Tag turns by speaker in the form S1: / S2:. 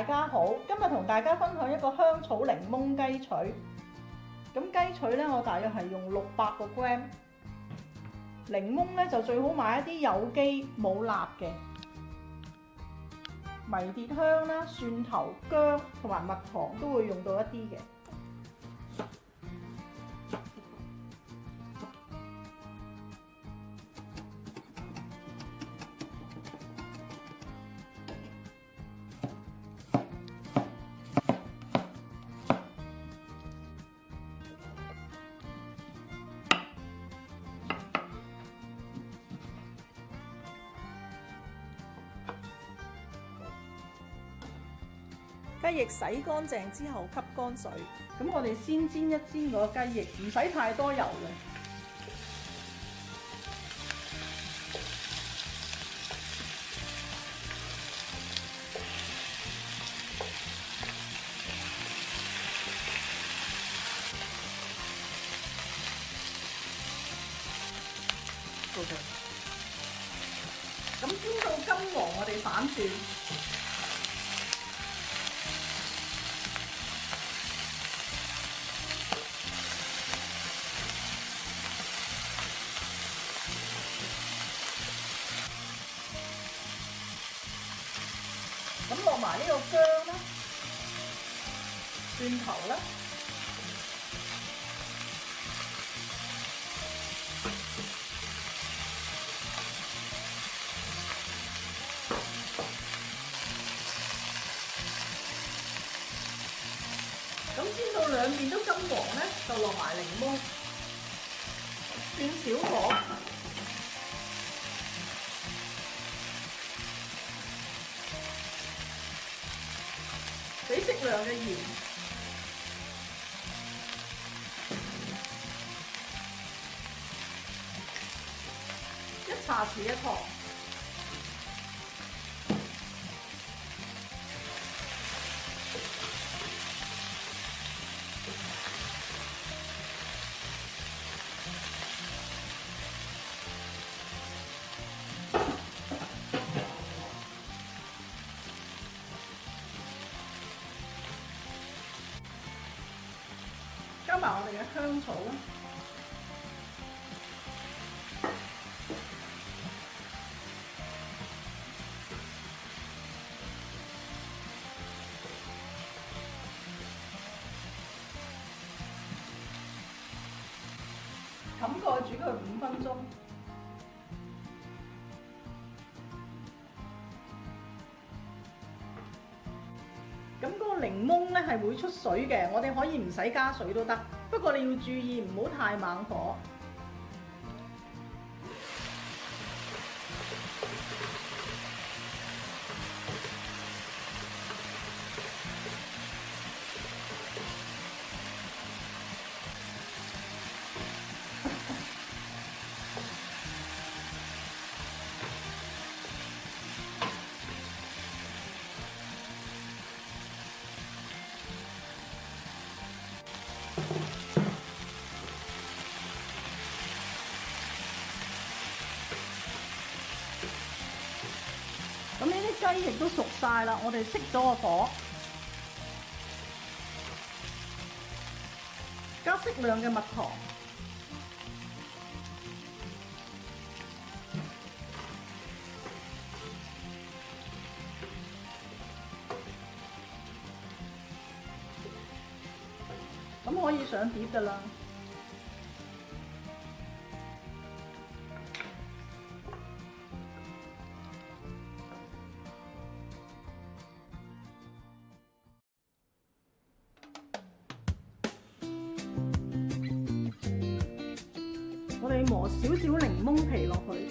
S1: 大家好，今日同大家分享一個香草檸檬雞腿。咁雞腿咧，我大約係用600個 gram。檸檬咧就最好買一啲有機冇辣嘅，迷迭香啦、蒜頭、薑同埋蜜糖都會用到一啲嘅。雞翼洗乾淨之後吸乾水，咁我哋先煎一煎個雞翼，唔使太多油嘅。咁煎到金黃，我哋反轉。咁落埋呢個薑啦、蒜頭啦，咁煎到兩邊都金黃咧，就落埋檸檬，轉小火。俾適量嘅鹽，1茶匙嘅糖，加埋我哋嘅香草啦，冚蓋煮佢5分鐘。咁嗰個檸檬咧係會出水嘅，我哋可以唔使加水都得，不過你要注意唔好太猛火。咁呢啲雞翼都熟晒啦，我哋熄咗個火，加適量嘅蜜糖，咁可以上碟㗎啦。我哋磨少少檸檬皮落去，